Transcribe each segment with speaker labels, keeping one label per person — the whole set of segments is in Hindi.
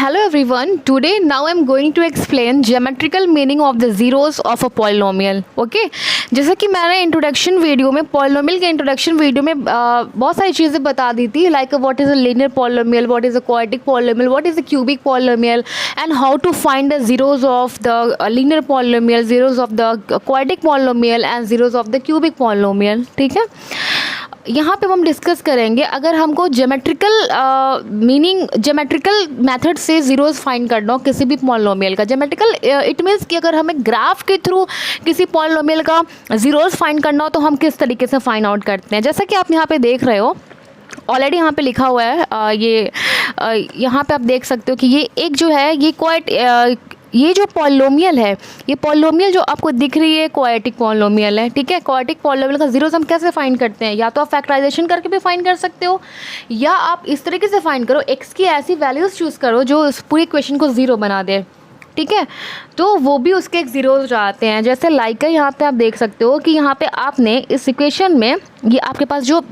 Speaker 1: Hello everyone. Today now I'm going to explain geometrical meaning of the zeros of a polynomial. Okay? जैसा कि मैंने इंट्रोडक्शन वीडियो में पॉलिनोमियल के इंट्रोडक्शन वीडियो में बहुत सारी चीज़ें बता दी थी, like what is a linear polynomial, what is a quadratic polynomial, what is a cubic polynomial and how to find the zeros of the linear polynomial, zeros of the quadratic polynomial and zeros of the cubic polynomial. ठीक है, यहाँ पे हम डिस्कस करेंगे अगर हमको ज्योमेट्रिकल मीनिंग, ज्योमेट्रिकल मेथड से ज़ीरोज़ फाइंड करना हो किसी भी पॉलिनोमियल का. ज्योमेट्रिकल इट मीन्स कि अगर हमें ग्राफ के थ्रू किसी पॉलिनोमियल का ज़ीरोज़ फाइंड करना हो तो हम किस तरीके से फाइंड आउट करते हैं. जैसा कि आप यहाँ पे देख रहे हो, ऑलरेडी यहाँ पे लिखा हुआ है, यहाँ पे आप देख सकते हो कि ये एक जो है ये जो पॉलिनोमियल है, ये पॉलिनोमियल जो आपको दिख रही है क्वाड्रेटिक पॉलिनोमियल है. ठीक है, क्वाड्रेटिक पॉलिनोमियल का जीरोस हम कैसे फाइंड करते हैं? या तो आप फैक्टराइजेशन करके भी फाइंड कर सकते हो, या आप इस तरीके से फाइंड करो, एक्स की ऐसी वैल्यूज़ चूज़ करो जो इस पूरी इक्वेशन को ज़ीरो बना दे. ठीक है, तो वो भी उसके एक ज़ीरोज आते हैं. जैसे लाइक है, यहाँ पे आप देख सकते हो कि यहाँ पे आपने इस इक्वेशन में ये आपके पास जो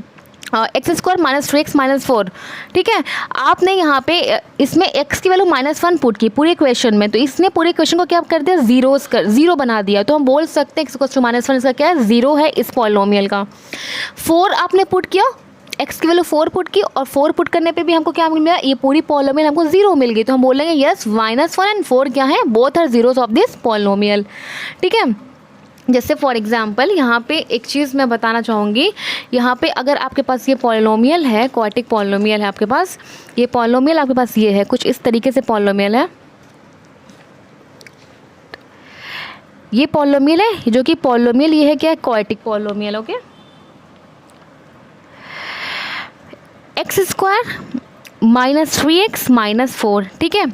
Speaker 1: x square minus 3x minus 4, ठीक है, आपने यहाँ पे इसमें x की वैल्यू -1 पुट की पूरी इक्वेशन में, तो इसने पूरी इक्वेशन को क्या कर दिया, ज़ीरो बना दिया. तो हम बोल सकते हैं x इक्वल्स टू -1 इसका क्या है, ज़ीरो है इस पॉलिनोमियल का. 4 आपने पुट किया, x की वैल्यू 4 पुट की, और 4 पुट करने पे भी हमको क्या मिल गया, ये पूरी पॉलिनोमियल हमको ज़ीरो मिल गई. तो हम बोलेंगे यस, -1 एंड 4 क्या है, both are zeros of this polynomial. ठीक है, जैसे फॉर एग्जांपल यहाँ पे एक चीज़ मैं बताना चाहूँगी. यहाँ पे अगर आपके पास ये पॉलिनोमियल है, क्वाड्रेटिक पॉलिनोमियल है आपके पास, ये पॉलिनोमियल आपके पास ये है, कुछ इस तरीके से पॉलिनोमियल है. ये पॉलिनोमियल है, जो कि पॉलिनोमियल ये है क्या है, quadratic polynomial. Okay, x square minus 3x minus 4. ठीक है,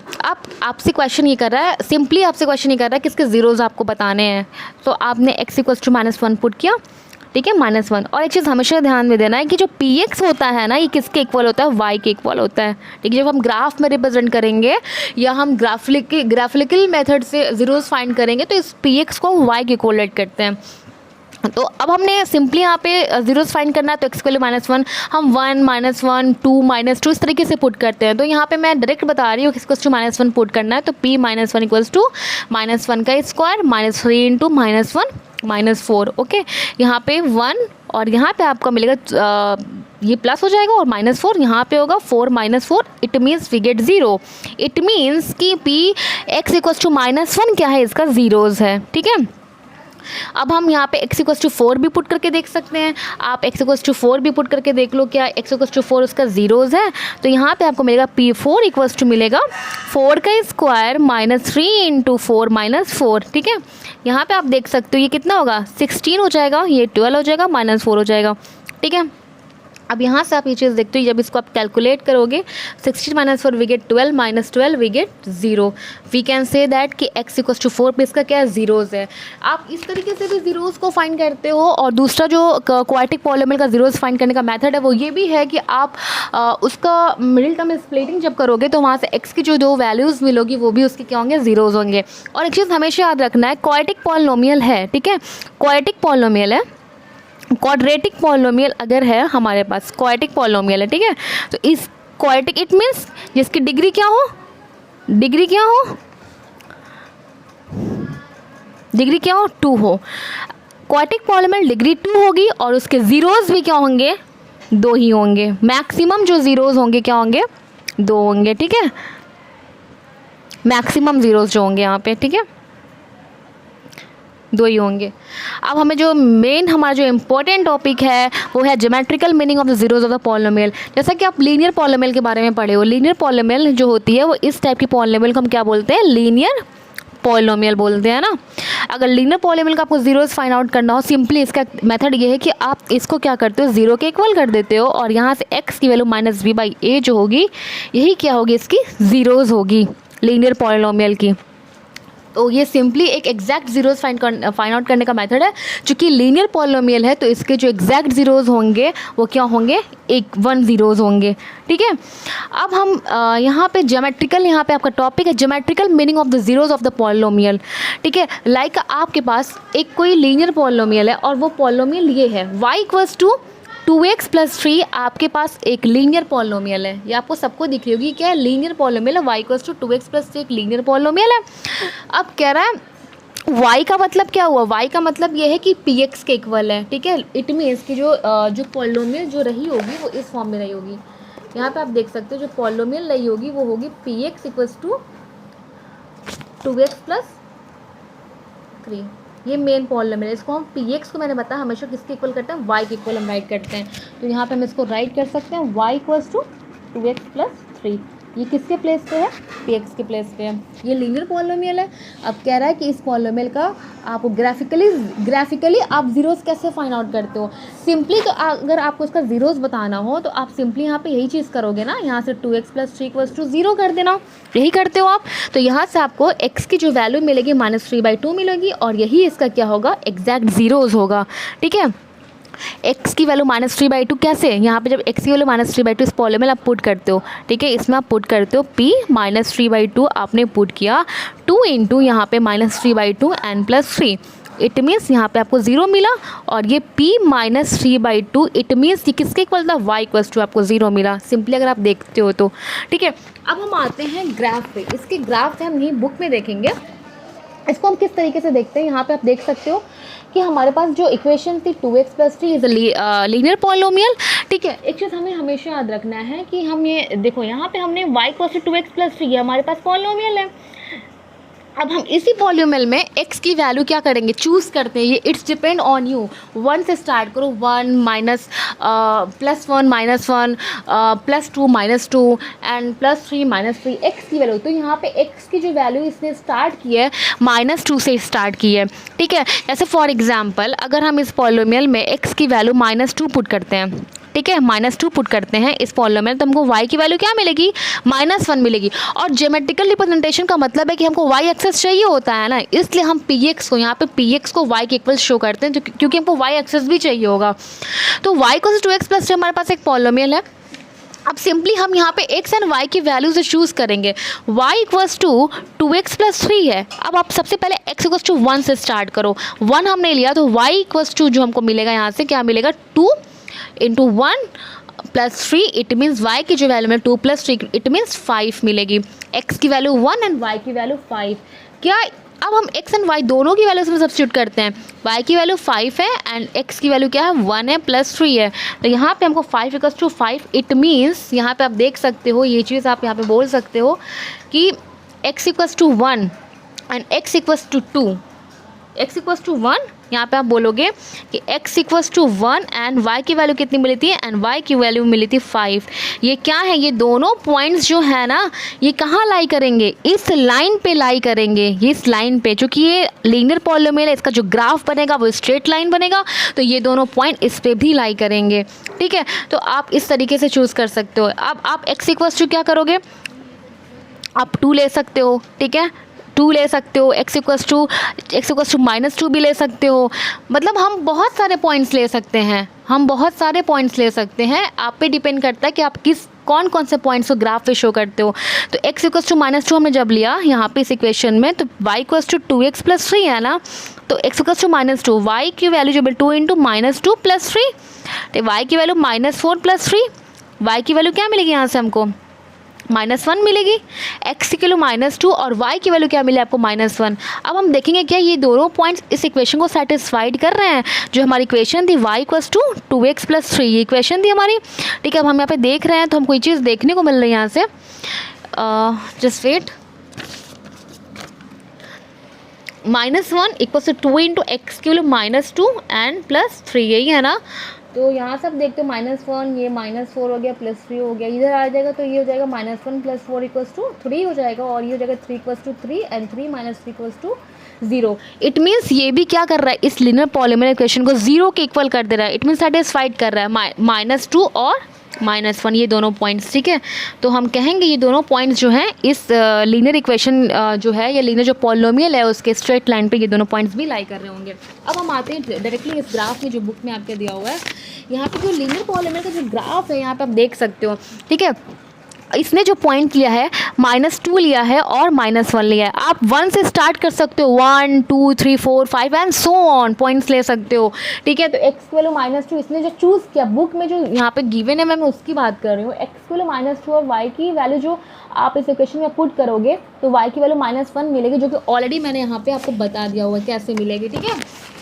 Speaker 1: आपसे क्वेश्चन ये कर रहा है, सिंपली आपसे क्वेश्चन ये कर रहा है किसके ज़ीरोज़ आपको बताने हैं. तो आपने x इक्वल्स टू -1 पुट किया. ठीक है, -1. और एक चीज़ हमेशा ध्यान में देना है कि जो px होता है ना, ये किसके इक्वल होता है, y के इक्वल होता है. ठीक है, जब हम ग्राफ में रिप्रेजेंट करेंगे या हम ग्राफिकल मेथड से ज़ीरोज़ फाइंड करेंगे तो इस px को y के इक्वल करते हैं. तो अब हमने सिंपली यहाँ पे जीरोस फाइंड करना है, तो एक्स की वैल्यू -1 हम 1 -1 2 -2 इस तरीके से पुट करते हैं. तो यहाँ पे मैं डायरेक्ट बता रही हूँ कि इसको -1 पुट करना है, तो p -1 इक्वल्स टू -1 का स्क्वायर -3 इंटू -1 -4. ओके, यहाँ पे 1 और यहाँ पे आपका मिलेगा ये प्लस हो जाएगा, और -4 यहाँ पे होगा 4 -4. It means we get 0. It means कि p x इक्वल्स टू -1 क्या है, इसका ज़ीरोज़ है. ठीक है, अब हम यहाँ पे x इक्वल्स टू 4 भी पुट करके देख सकते हैं. आप x इक्वल्स टू 4 भी पुट करके देख लो, क्या x इक्वल्स टू 4 उसका ज़ीरोज़ है. तो यहाँ पे आपको मिलेगा p4 इक्वल्स टू मिलेगा 4 का स्क्वायर -3 इंटू 4 -4. ठीक है, यहाँ पे आप देख सकते हो ये कितना होगा, 16 हो जाएगा, ये 12 हो जाएगा, -4 हो जाएगा. ठीक है, अब यहाँ से आप ये चीज़ देखते हो, जब इसको आप कैलकुलेट करोगे 16 - 4 we get 12 -12 we get 0. We can say that कि x इक्वल्स टू 4 पे इसका क्या है, ज़ीरोज़ है. आप इस तरीके से भी ज़ीरोज़ को फाइंड करते हो. और दूसरा जो क्वाड्रेटिक पॉलिनोमियल का ज़ीरोज़ फाइंड करने का मेथड है वो ये भी है कि आप उसका मिडिल टर्म स्प्लिटिंग जब करोगे तो वहाँ से x की जो दो वैल्यूज़ मिलोगी वो भी उसके क्या होंगे, ज़ीरोज़ होंगे. और एक चीज़ हमेशा याद रखना है, क्वाड्रेटिक पॉलिनोमियल है, ठीक है, क्वाड्रेटिक पॉलिनोमियल है. क्वाड्रेटिक पॉलिनोमियल अगर है हमारे पास, क्वाड्रेटिक पॉलिनोमियल है, ठीक है, तो इस क्वाड्रेटिक इट मीन्स जिसकी डिग्री क्या हो, डिग्री क्या हो, डिग्री क्या हो, 2 हो. क्वाड्रेटिक पॉलिनोमियल डिग्री 2 होगी और उसके ज़ीरोज़ भी क्या होंगे, 2 ही होंगे. मैक्सिमम जो ज़ीरोज़ होंगे क्या होंगे, 2 होंगे. ठीक है, मैक्सिमम ज़ीरोज़ जो होंगे यहाँ पे, ठीक है, 2 ही होंगे. अब हमें जो मेन हमारा जो इम्पोर्टेंट टॉपिक है वो है geometrical meaning of the zeros of the polynomial. जैसा कि आप लीनियर पॉलिनोमियल के बारे में पढ़े हो, लीनियर पॉलिनोमियल जो होती है वो इस टाइप की पॉलिनोमियल को हम क्या बोलते हैं, लीनियर पॉलिनोमियल बोलते हैं ना. अगर लीनियर पॉलिनोमियल का आपको जीरोज़ फाइंड आउट करना हो, सिंपली इसका मेथड ये है कि आप इसको क्या करते हो, 0 के इक्वल कर देते हो, और यहाँ से x की वैल्यू -b/a जो होगी यही क्या होगी, इसकी ज़ीरोज़ होगी लीनियर पॉलिनोमियल की. तो ये सिंपली एक एग्जैक्ट ज़ीरोज़ फाइंड आउट करने का मेथड है. चूँकि लीनियर पॉलिनोमियल है तो इसके जो एग्जैक्ट ज़ीरोज़ होंगे वो क्या होंगे, 1 ज़ीरोज़ होंगे. ठीक है, अब हम यहाँ पे ज्योमेट्रिकल, यहाँ पे आपका टॉपिक है geometrical meaning of the zeros of the polynomial. ठीक है, लाइक आपके पास एक कोई लीनियर पॉलिनोमियल है और वो पॉलिनोमियल ये है, y equals to 2x plus 3 आपके पास एक लीनियर पॉलिनोमियल है, ये आपको सबको दिख रही होगी, क्या है, लीनियर पॉलिनोमियल है, y equals to 2x plus 3 एक लीनियर पॉलिनोमियल है। अब कह रहा है y का मतलब क्या हुआ, y का मतलब ये है कि px के इक्वल है, ठीक है। इट मीन्स कि जो पॉलिनोमियल जो रही होगी वो इस फॉर्म में रही होगी। यहाँ पे आप देख सकते हो जो पॉलिनोमियल रही होगी वो होगी px equals to 2x plus 3, ये मेन पॉलिनोमियल है। इसको हम px को मैंने बताया हमेशा किसके इक्वल करते हैं, y के इक्वल हम राइट करते हैं। तो यहाँ पे हम इसको राइट कर सकते हैं y equals to 2x plus 3। ये किसके प्लेस पे है, px के प्लेस पे है। ये लीनियर पॉलिनोमियल है। अब कह रहा है कि इस पॉलिनोमियल का आप ग्राफिकली आप जीरोस कैसे फाइंड आउट करते हो। सिंपली तो अगर आपको इसका जीरोस बताना हो तो आप सिंपली यहाँ पे यही चीज़ करोगे ना, यहाँ से 2x प्लस 3 इक्वल्स टू 0 कर देना, यही करते हो आप। तो यहाँ से आपको x की जो वैल्यू मिलेगी -3/2 मिलेगी और यही इसका क्या होगा, एग्जैक्ट जीरोस होगा, ठीक है। x की वैल्यू -3/2 कैसे, यहाँ पे जब x की वैल्यू -3/2 इस पॉलिनोमियल आप पुट करते हो, ठीक है, इसमें आप पुट करते हो p -3/2 आपने पुट किया 2 इंटू यहाँ पे -3/2 n प्लस 3, इट मीन्स यहाँ पे आपको 0 मिला और ये p -3/2 इट मीन्स ये किसके इक्वल था, y इक्वल्स टू आपको 0 मिला, सिंपली अगर आप देखते हो तो, ठीक है। अब हम आते हैं ग्राफ पे, इसके ग्राफ हम यही बुक में देखेंगे। इसको हम किस तरीके से देखते हैं, यहाँ पे आप देख सकते हो कि हमारे पास जो इक्वेशन थी 2x plus 3 is linear polynomial, ठीक है। एक चीज़ हमें हमेशा याद रखना है कि हम ये देखो यहाँ पे हमने y equals to 2x plus 3 ये हमारे पास पॉलिनोमियल है। अब हम इसी पॉलिनोमियल में x की वैल्यू क्या करेंगे, चूज़ करते हैं। ये इट्स डिपेंड ऑन यू, 1 से स्टार्ट करो, 1 माइनस +1 -1 +2 -2 एंड +3 -3 x की वैल्यू। तो यहाँ पे x की जो वैल्यू इसने स्टार्ट की है -2 से स्टार्ट की है, ठीक है। जैसे फॉर एग्जांपल अगर हम इस पॉलिनोमियल में x की वैल्यू -2 पुट करते हैं, ठीक है, -2 पुट करते हैं इस पॉलिनोमियल, तो हमको y की वैल्यू क्या मिलेगी, -1 मिलेगी। और ज्योमेट्रिकल रिप्रेजेंटेशन का मतलब है कि हमको y एक्सेस चाहिए होता है ना, इसलिए हम px को यहाँ पे px को y के इक्वल शो करते हैं, क्योंकि हमको y एक्सेस भी चाहिए होगा। तो y को 2x प्लस 3 हमारे पास एक पॉलिनोमियल है। अब सिंपली हम यहाँ पे x एंड y की वैल्यूज चूज़ करेंगे। y equals to 2x plus 3 है। अब आप सबसे पहले x इक्वल्स टू 1 से स्टार्ट करो, 1 हमने लिया तो y इक्वल्स टू जो हमको मिलेगा यहाँ से क्या मिलेगा, 2 into 1 plus 3, it means y की जो वैल्यू में 2 प्लस 3 इट मीन्स 5 मिलेगी। x की वैल्यू 1 एंड y की वैल्यू 5। क्या अब हम x एंड y दोनों की वैल्यू में सब्स्टिट्यूट करते हैं। y की वैल्यू 5 है एंड x की वैल्यू क्या है, 1 है प्लस 3 है। तो यहाँ पे हमको 5 इक्वल्स टू 5, इट मीन्स यहाँ पे आप देख सकते हो, ये चीज़ आप यहाँ पे बोल सकते हो कि x equals to 1 and x equals to 2, x equals to 1, यहाँ पे आप बोलोगे कि x equals to 1 and y की वैल्यू कितनी मिली थी, एंड y की वैल्यू मिली थी 5। ये क्या है, ये दोनों पॉइंट्स जो है ना ये कहाँ लाई करेंगे, इस लाइन पे लाई करेंगे, ये इस लाइन पे, चूँकि ये लीनियर पॉलिनोमियल है, इसका जो ग्राफ बनेगा वो स्ट्रेट लाइन बनेगा, तो ये दोनों पॉइंट इस पे भी लाई करेंगे, ठीक है। तो आप इस तरीके से चूज़ कर सकते हो। अब आप x इक्वल्स टू क्या करोगे, आप 2 ले सकते हो, ठीक है, 2 ले सकते हो, x इक्वल्स टू -2 भी ले सकते हो। मतलब हम बहुत सारे पॉइंट्स ले सकते हैं, आप पे डिपेंड करता है कि आप कौन कौन से पॉइंट्स को ग्राफ पे शो करते हो। तो x इक्वल्स टू -2 हमने जब लिया यहाँ पे इस इक्वेशन में, तो y equals to 2x plus 3 है ना, तो x इक्वल्स टू -2, y की वैल्यू जब 2 इंटू -2 प्लस 3, तो y की वैल्यू -4 प्लस 3, y की वैल्यू क्या मिलेगी यहाँ से हमको, -1 मिलेगी। x की वैल्यू -2 और y की वैल्यू क्या मिले आपको, -1। अब हम देखेंगे क्या ये दोनों पॉइंट्स इस इक्वेशन को सेटिस्फाइड कर रहे हैं। जो हमारी इक्वेशन थी y equals to 2x plus 3, ये इक्वेशन थी हमारी, ठीक है। अब हम यहाँ पे देख रहे हैं तो हमको ये चीज़ देखने को मिल रही है यहाँ से, just wait, -1 equals to 2 into X की वैल्यू -2 एंड प्लस 3, यही है ना। तो यहाँ से आप देखते हो -1, ये -4 हो गया, +3 हो गया, इधर आ जाएगा तो ये हो जाएगा -1 + 4 इक्वल्स टू 3 हो जाएगा, और ये हो जाएगा 3 equals to 3 and 3 - 3 equals to 0। It means ये भी क्या कर रहा है, इस लीनियर पॉलिनोमियल इक्वेशन को 0 के इक्वल कर दे रहा है। इट मीन्स सेटिस्फाइड कर रहा है -2 और -1 ये दोनों पॉइंट्स, ठीक है। तो हम कहेंगे ये दोनों पॉइंट्स जो हैं इस लीनियर इक्वेशन जो है या लीनियर जो पॉलिनोमियल है उसके स्ट्रेट लाइन पे ये दोनों पॉइंट्स भी लाई कर रहे होंगे। अब हम आते हैं डायरेक्टली इस ग्राफ में जो बुक में आपके दिया हुआ है। यहाँ पे जो लीनियर पॉलिनोमियल का जो ग्राफ है यहाँ पे आप देख सकते हो, ठीक है। इसने जो पॉइंट लिया है -2 लिया है और -1 लिया है। आप 1 से स्टार्ट कर सकते हो, 1 2 3 4 5 एंड सो ऑन पॉइंट्स ले सकते हो, ठीक है। तो x की वैल्यू -2 इसने जो चूज़ किया, बुक में जो यहाँ पे गिवन है मैं उसकी बात कर रही हूँ। x की वैल्यू -2 और y की वैल्यू जो आप इस इक्वेशन में पुट करोगे तो y की वैल्यू -1 मिलेगी, जो कि ऑलरेडी मैंने यहाँ पे आपको बता दिया हुआ है कैसे मिलेगी, ठीक है।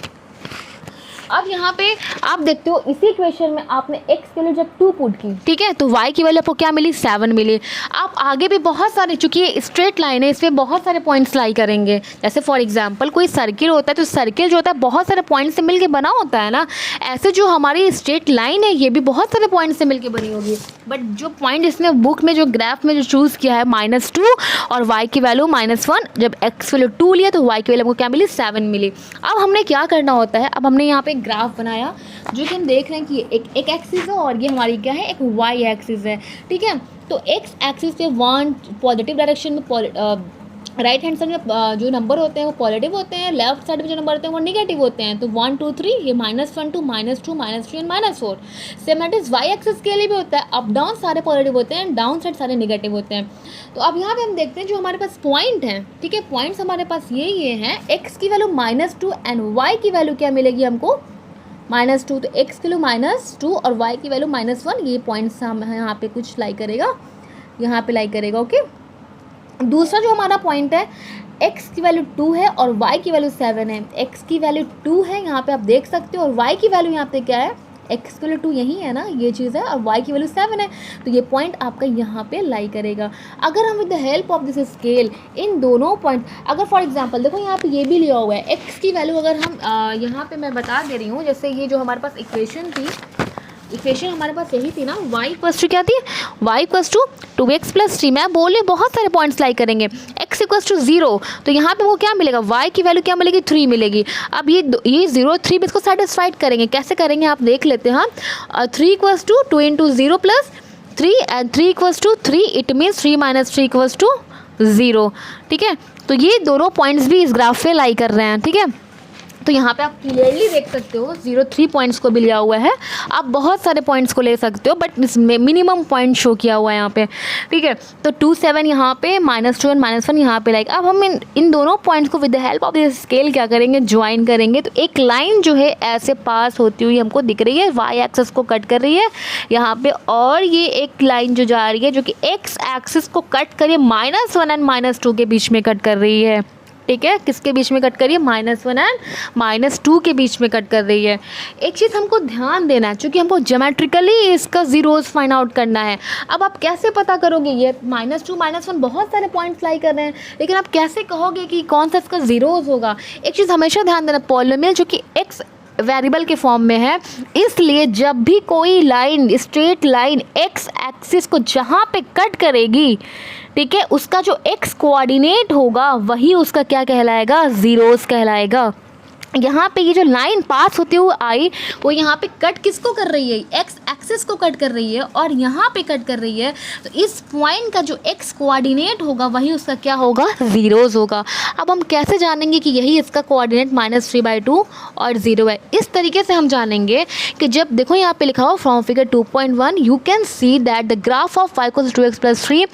Speaker 1: अब यहाँ पे आप देखते हो इसी इक्वेशन में आपने x की वैल्यू जब 2 पुट की, ठीक है, तो y की वैल्यू आपको क्या मिली, 7 मिली। आप आगे भी बहुत सारे, चूंकि ये स्ट्रेट लाइन है इसमें बहुत सारे पॉइंट्स लाई करेंगे। जैसे फॉर एग्जांपल कोई सर्किल होता है तो सर्किल जो होता है बहुत सारे पॉइंट से मिलके बना होता है ना, ऐसे जो हमारी स्ट्रेट लाइन है ये भी बहुत सारे पॉइंट से मिलके बनी होगी। बट जो पॉइंट इसने बुक में जो ग्राफ में जो चूज़ किया है -2 और y की वैल्यू -1, जब x वैल्यू 2 लिया तो y की वैल्यू आपको क्या मिली, 7 मिली। अब हमने क्या करना होता है, अब हमने यहाँ पे ग्राफ बनाया जो कि हम देख रहे हैं कि एक एक्सिस है और ये हमारी क्या है, एक वाई एक्सिस है, ठीक है। तो एक्स एक्सिस पे 1 पॉजिटिव डायरेक्शन में, राइट हैंड साइड में जो नंबर होते हैं वो पॉजिटिव होते हैं, लेफ्ट साइड में जो नंबर होते हैं वो नेगेटिव होते हैं। तो 1 2 3 ये -1 2 -2 -3 and -4। Same that is Y axis के लिए भी होता है, अप डाउन सारे पॉजिटिव होते हैं, डाउन साइड सारे नेगेटिव होते हैं। तो अब यहाँ पे हम देखते हैं जो हमारे पास पॉइंट है, ठीक है, पॉइंट्स हमारे पास ये हैं। एक्स की वैल्यू -2 एंड वाई की वैल्यू क्या मिलेगी हमको, -2। तो एक्स की वैल्यू -2 और वाई की वैल्यू -1, ये पॉइंट्स हम यहाँ पे कुछ लाई करेगा, यहाँ पे लाई करेगा, ओके। दूसरा जो हमारा पॉइंट है, x की वैल्यू 2 है और y की वैल्यू 7 है। x की वैल्यू 2 है यहाँ पे आप देख सकते हो, और y की वैल्यू यहाँ पे क्या है, x की वैल्यू 2 यही है ना, ये चीज़ है, और y की वैल्यू 7 है। तो ये पॉइंट आपका यहाँ पे लाई करेगा। अगर हम with the help of this scale in दोनों पॉइंट, अगर फॉर एग्जांपल देखो यहाँ पे ये भी लिया हुआ है x की वैल्यू, अगर हम यहाँ पे मैं बता दे रही हूँ, जैसे ये जो हमारे पास इक्वेशन थी, इक्वेशन हमारे पास यही थी ना, y इक्वल्स टू क्या थी, y इक्वल्स टू 2x + 3। मैं बोले बहुत सारे पॉइंट्स लाई करेंगे, x इक्वल्स टू 0, तो यहाँ पे वो क्या मिलेगा, y की वैल्यू क्या मिलेगी, 3 मिलेगी। अब ये 0 3 भी इसको सेटिस्फाइड करेंगे, कैसे करेंगे आप देख लेते हैं। 3 equals to 2 × 0 + 3 and 3 equals to 3, it means 3 - 3 equals to 0, ठीक है। तो ये दोनों पॉइंट्स भी इस ग्राफ पे लाई कर रहे हैं, ठीक है। तो यहाँ पे आप क्लियरली देख सकते हो 0 3 पॉइंट्स को भी लिया हुआ है, आप बहुत सारे पॉइंट्स को ले सकते हो, बट इसमें मिनिमम पॉइंट शो किया हुआ है यहाँ पे, ठीक है। तो 2 7 यहाँ पे, -2 और -1 यहाँ पे लाइक। अब हम इन दोनों पॉइंट्स को with the help of this scale क्या करेंगे, ज्वाइन करेंगे। तो एक लाइन जो है ऐसे पास होती हुई हमको दिख रही है, वाई एक्सिस को कट कर रही है यहाँ पे, और ये एक लाइन जो जा रही है जो कि एक्स एक्सिस को कट करिए -1 एंड -2 के बीच में कट कर रही है, ठीक है। किसके बीच में कट करिए, -1 एंड -2 के बीच में कट कर रही है। एक चीज़ हमको ध्यान देना है, क्योंकि हमको ज्योमेट्रिकली इसका ज़ीरोज़ फाइंड आउट करना है। अब आप कैसे पता करोगे, ये -2 -1 बहुत सारे पॉइंट्स लाई कर रहे हैं, लेकिन आप कैसे कहोगे कि कौन सा इसका ज़ीरोज़ होगा। एक चीज़ हमेशा ध्यान देना, पॉलिनोमियल जो कि एक्स वेरिएबल के फॉर्म में है, इसलिए जब भी कोई line, straight line x axis को जहाँ पे कट करेगी, ठीक है, उसका जो एक्स कोऑर्डिनेट होगा वही उसका क्या कहलाएगा, ज़ीरोज़ कहलाएगा। यहाँ पे ये जो लाइन पास होती हुई आई, वो यहाँ पे कट किसको कर रही है, एक्स एक्सिस को कट कर रही है, और यहाँ पे कट कर रही है। तो इस पॉइंट का जो एक्स कोऑर्डिनेट होगा वही उसका क्या होगा, ज़ीरोज़ होगा। अब हम कैसे जानेंगे कि यही इसका कोऑर्डिनेट -3/2 और 0 है। इस तरीके से हम जानेंगे कि जब देखो यहाँ पे लिखा हो from figure 2.1, you can see that the graph of y = 2x + 3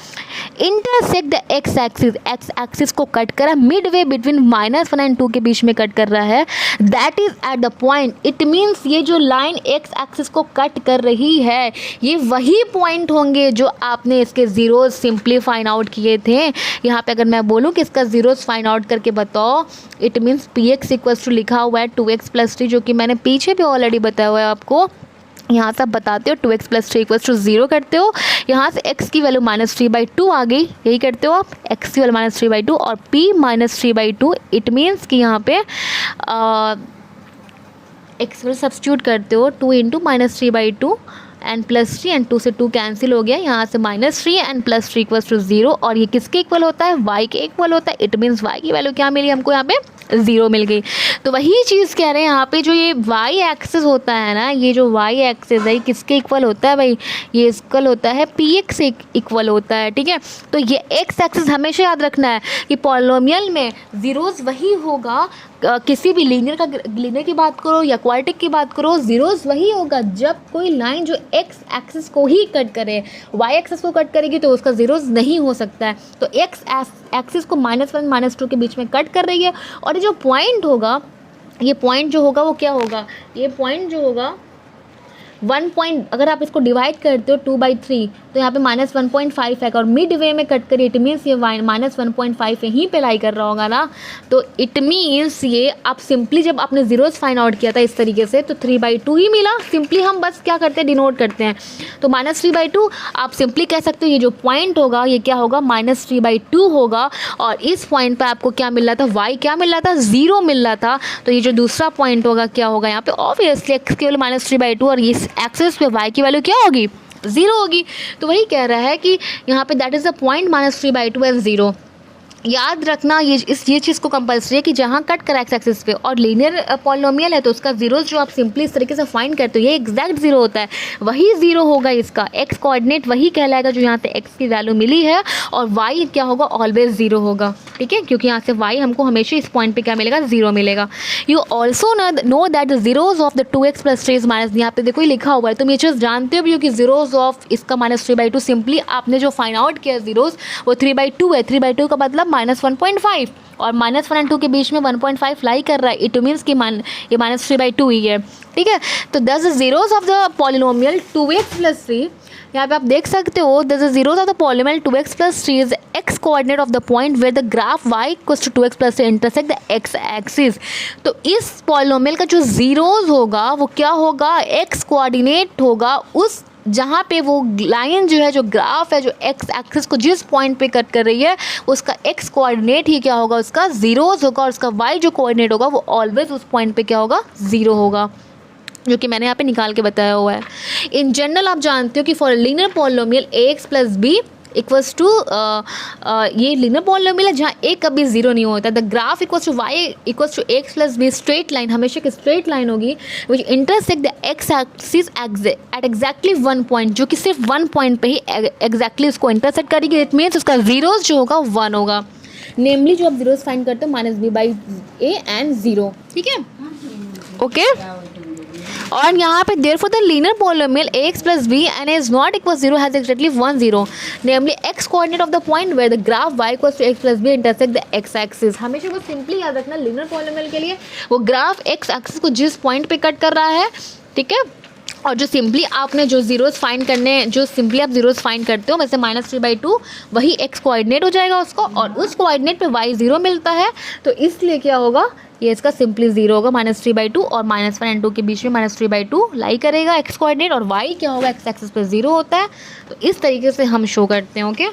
Speaker 1: intersect the X axis, x axis को कट करा मिडवे बिटवीन -1 एंड 2 के बीच में कट कर रहा है, that is at the point. It means ये जो लाइन एक्स एक्सिस को कट कर रही है, ये वही पॉइंट होंगे जो आपने इसके ज़ीरोज़ सिंपली फाइंड आउट किए थे। यहाँ पे अगर मैं बोलूँ कि इसका ज़ीरोज़ फाइंड आउट करके बताओ, it means px equals to लिखा हुआ है 2x + 3, जो कि मैंने पीछे भी ऑलरेडी बताया हुआ है आपको। यहाँ से आप बताते हो 2x + 3 = 0 करते हो, यहाँ से x की वैल्यू -3/2 आ गई, यही करते हो आप, x की वैल्यू -3/2 और p -3/2। इट मीन्स कि यहाँ पे x वैल्यू सब्स्टिट्यूट करते हो, 2 × -3/2 एंड +3 एंड 2 से 2 कैंसिल हो गया, यहाँ से -3 एंड +3 = 0, और ये किसके इक्वल होता है, y के इक्वल होता है। इट मीन्स y की वैल्यू क्या मिली हमको, यहाँ पे 0 मिल गई। तो वही चीज़ कह रहे हैं यहाँ पे, जो ये y एक्सिस होता है ना, ये जो y एक्सिस है किसके इक्वल होता है भाई, ये इक्वल होता है px से इक्वल होता है, ठीक है। तो ये x एक्सिस हमेशा याद रखना है कि पॉलिनोमियल में ज़ीरोज़ वही होगा किसी भी लीनियर की बात करो या क्वाड्रेटिक की बात करो, ज़ीरोज़ वही होगा जब कोई लाइन जो एक्स एक्सिस को ही कट करे वाई एक्सिस को कट करेगी तो उसका ज़ीरोज़ नहीं हो सकता है। तो एक्स एक्सिस को -1 -2 के बीच में कट कर रही है, और ये जो पॉइंट होगा, ये पॉइंट जो होगा वो क्या होगा, ये पॉइंट जो होगा 1 पॉइंट, अगर आप इसको डिवाइड करते हो 2/3 तो यहाँ पे -1.5 है, और मिड वे में कट करिए, इट मीन्स ये -1.5 यहीं पे लाई कर रहा होगा ना। तो इट मीन्स ये आप सिंपली जब आपने ज़ीरोज़ फाइंड आउट किया था इस तरीके से तो 3/2 ही मिला। सिंपली हम बस क्या करते हैं, डिनोट करते हैं। तो -3/2 आप सिंपली कह सकते हो ये जो पॉइंट होगा ये क्या होगा, -3/2 होगा। और इस पॉइंट पर आपको क्या मिल रहा था, वाई क्या मिल रहा था, 0 मिल रहा था। तो ये जो दूसरा पॉइंट होगा क्या होगा, यहाँ पे ऑब्वियसली एक्स की वैल्यू -3/2 और इस एक्सिस पे वाई की वैल्यू क्या होगी, 0 होगी। तो वही कह रहा है कि यहाँ पे that is the point -3/2 and 0। याद रखना ये चीज़ को कंपल्सरी है कि जहाँ कट करा एक्स एक्सिस पे और लीनियर पॉलिनोमियल है तो उसका ज़ीरोज़ जो आप सिंपली इस तरीके से फाइंड करते हो ये एग्जैक्ट 0 होता है, वही 0 होगा। इसका एक्स कोऑर्डिनेट वही कहलाएगा जो यहाँ से एक्स की वैल्यू मिली है, और वाई क्या होगा, ऑलवेज 0 होगा। ठीक है, क्योंकि यहाँ से वाई हमको हमेशा इस पॉइंट पे क्या मिलेगा, 0 मिलेगा। You also know that the zeros of the 2x + 3 minus, यहाँ पे देखो ये लिखा हुआ है, तुम ये चीज़ जानते भी हो कि जीरोज़ ऑफ इसका -3/2 सिंपली आपने जो फाइंड आउट किया जीरोज़ वो 3/2 है। 3/2 का मतलब -1.5, और -1 और 2 के बीच में 1.5 लाई कर रहा है, इट मीन्स कि ये -3/2 ही है। ठीक है, तो दस zeros of the polynomial 2x + 3, यहाँ पे आप देख सकते हो the zeros of the polynomial 2x + 3 is X coordinate of the point where the graph y = 2x + 3 intersect the X axis. तो इस पॉलिनोमियल का जो जीरोज़ होगा वो क्या होगा, एक्स कोऑर्डिनेट होगा उस जहाँ पे वो लाइन जो है, जो ग्राफ है, जो एक्स एक्सिस को जिस पॉइंट पे कट कर रही है उसका एक्स कोऑर्डिनेट ही क्या होगा, उसका ज़ीरोज़ होगा, और उसका वाई जो कोऑर्डिनेट होगा वो ऑलवेज उस पॉइंट पे क्या होगा, 0 होगा, जो कि मैंने यहाँ पे निकाल के बताया हुआ है। इन जनरल आप जानते हो कि for linear polynomial ax + b equals to ये लीनियर पॉलिनोमियल है जहाँ a कभी 0 नहीं होता। The graph equals to y = x + b, straight line हमेशा एक स्ट्रेट लाइन होगी which intersect the X axis at exactly 1 point, जो कि सिर्फ 1 पॉइंट पे ही एग्जैक्टली उसको इंटरसेक्ट करेगी। इट मीन्स उसका जीरोज़ जो होगा 1 होगा, नेमली जो आप जीरोज़ फाइंड करते हो -b/a एंड 0। ठीक है, ओके। और यहाँ पे therefore the linear polynomial ax + b and is not equal 0 has exactly 1 0, namely x coordinate of the point where the graph y = x + b intersect the x axis। हमेशा वो सिंपली याद रखना, लिनियर पॉलिनोमियल के लिए वो ग्राफ x एक्सिस को जिस पॉइंट पे कट कर रहा है, ठीक है, और जो सिंपली आपने जो जीरोज़ फाइंड करने, जो सिंपली आप जीरोज़ फाइंड करते हो वैसे -3/2 वही एक्स कोऑर्डिनेट हो जाएगा उसको, और उस कोऑर्डिनेट पे y 0 मिलता है, तो इसलिए क्या होगा, ये इसका सिंपली 0 होगा, -3/2 और -1 और 2 के बीच में -3/2 लाई करेगा एक्स कोऑर्डिनेट, और y क्या होगा, एक्स एक्सिस पे 0 होता है। तो इस तरीके से हम शो करते हैं। ओके।